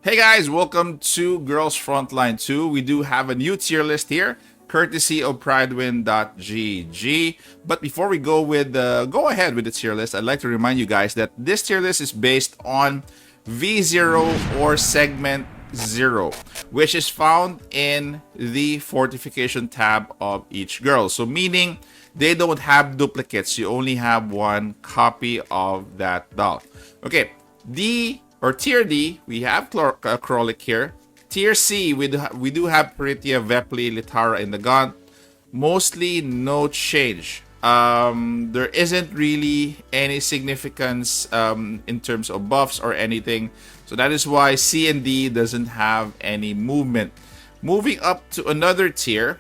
Hey guys, welcome to Girls Frontline 2. We do have a new tier list here, courtesy of pridewin.gg. But before we go ahead with the tier list, I'd like to remind you guys that this tier list is based on V0 or segment 0, which is found in the fortification tab of each girl. So meaning they don't have duplicates. You only have one copy of that doll. Okay, Tier D, we have Krollik here. Tier C, we do have Peritia, Vepli, Litara in the gun. Mostly no change. There isn't really any significance in terms of buffs or anything. So that is why C and D doesn't have any movement. Moving up to another tier.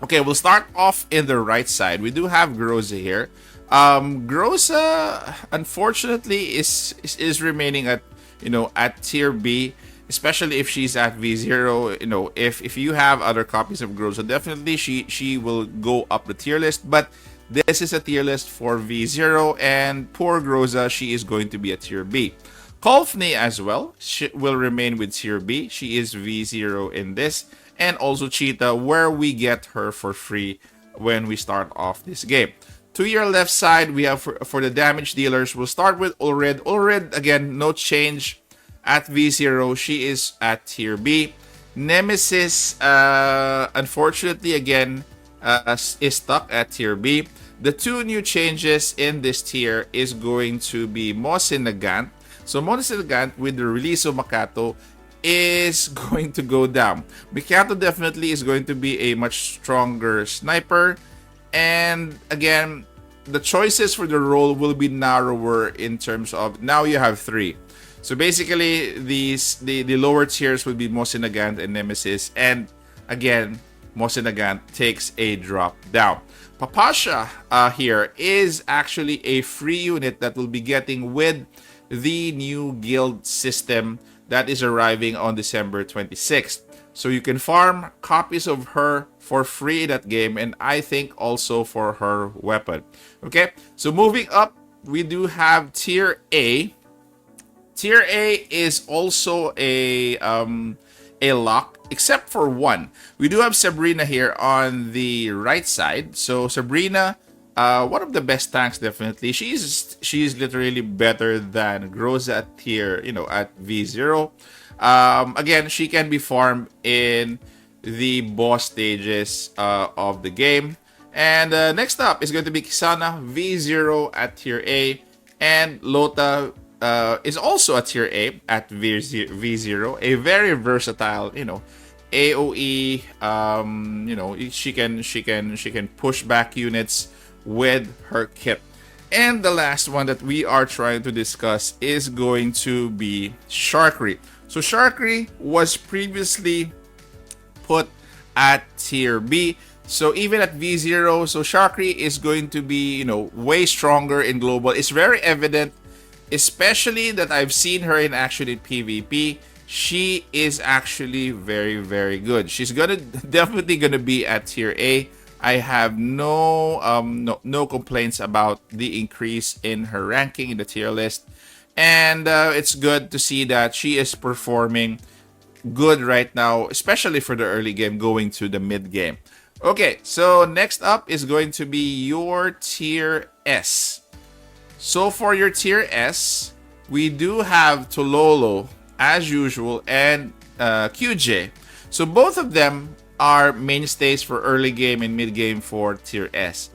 Okay, we'll start off in the right side. We do have Groza here. Groza, unfortunately, is remaining at at tier B, especially if she's at V0. If you have other copies of Groza, definitely she will go up the tier list. But this is a tier list for V0, and poor Groza, she is going to be a tier B. Kolfne as well, she will remain with tier B. She is V0 in this, and also Cheetah, where we get her for free when we start off this game. To your left side, we have for the damage dealers, we'll start with Ulrid. Ulrid, again, no change at V0. She is at tier B. Nemesis, unfortunately, again, is stuck at tier B. The two new changes in this tier is going to be Mosin Nagant. So Mosin Nagant, with the release of Makiatto, is going to go down. Makiatto definitely is going to be a much stronger sniper. And again, the choices for the role will be narrower in terms of now you have three. So basically, the lower tiers would be Mosin Nagant and Nemesis. And again, Mosin Nagant takes a drop down. Papasha here is actually a free unit that will be getting with the new guild system that is arriving on December 26th. So you can farm copies of her for free in that game, and I think also for her weapon. Okay, so moving up, we do have tier A. Tier A is also a lock, except for one. We do have Sabrina here on the right side. So Sabrina, one of the best tanks, definitely. She's literally better than Groza at tier, at V0. Again, she can be farmed in the boss stages of the game. And next up is going to be Kisana, V0 at tier A, and Lota is also at tier A at V0. A very versatile, AOE. She can push back units with her kit. And the last one that we are trying to discuss is going to be Sharkry. So Sharkry was previously put at tier B. So even at V0, so Sharkry is going to be, way stronger in global. It's very evident, especially that I've seen her in action in PvP. She is actually very, very good. She's definitely gonna be at tier A. I have no complaints about the increase in her ranking in the tier list. And it's good to see that she is performing good right now, especially for the early game going to the mid game. Okay, so next up is going to be your tier S. So for your tier S, we do have Tololo as usual and QJ. So both of them are mainstays for early game and mid game for tier S.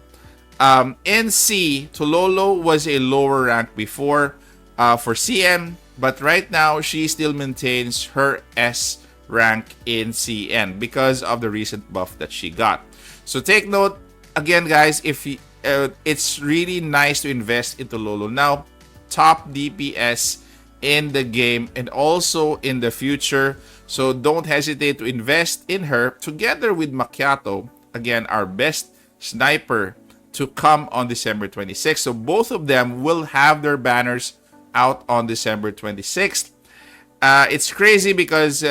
In C, Tololo was a lower rank before for CN, but right now she still maintains her S rank in CN because of the recent buff that she got. So take note again, guys, if it's really nice to invest into Tololo now, top DPS in the game and also in the future. So don't hesitate to invest in her together with Makiatto, again, our best sniper to come on December 26th. So both of them will have their banners out on December 26th. It's crazy because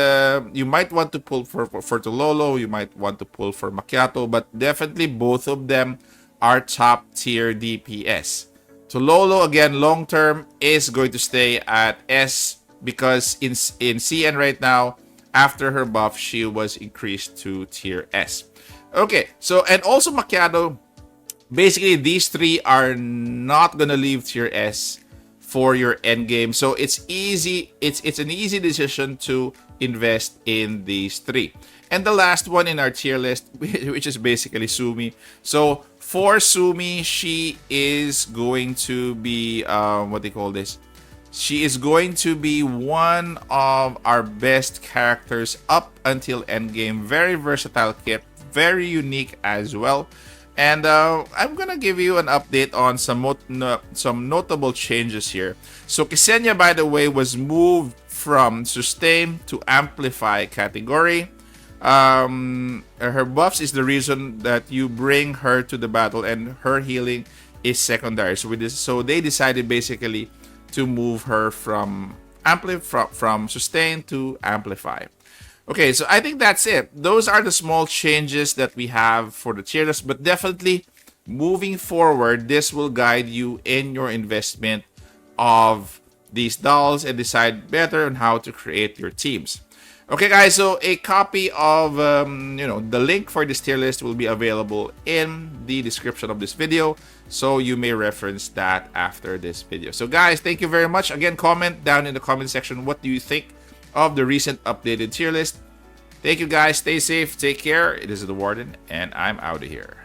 you might want to pull for Tololo, you might want to pull for Makiatto, but definitely both of them are top tier DPS. Tololo, again, long term is going to stay at S because in CN right now, after her buff, she was increased to tier S. Okay, so and also Makiatto, basically these three are not gonna leave tier S for your end game. So it's easy, it's an easy decision to invest in these three. And the last one in our tier list, which is basically Sumi. So for Sumi, she is going to be what they call this. She is going to be one of our best characters up until endgame. Very versatile kit, very unique as well. And I'm gonna give you an update on some notable changes here. So Ksenia, by the way, was moved from sustain to amplify category. Her buffs is the reason that you bring her to the battle, and her healing is secondary. So they decided basically to move her from sustain to amplify. Okay, so I think that's it. Those are the small changes that we have for the tier list, but definitely moving forward, this will guide you in your investment of these dolls and decide better on how to create your teams. Okay, guys, so a copy of the link for this tier list will be available in the description of this video, so you may reference that after this video. So guys, thank you very much. Again, comment down in the comment section, what do you think of the recent updated tier list? Thank you guys, stay safe, take care. This is the Warden, and I'm out of here.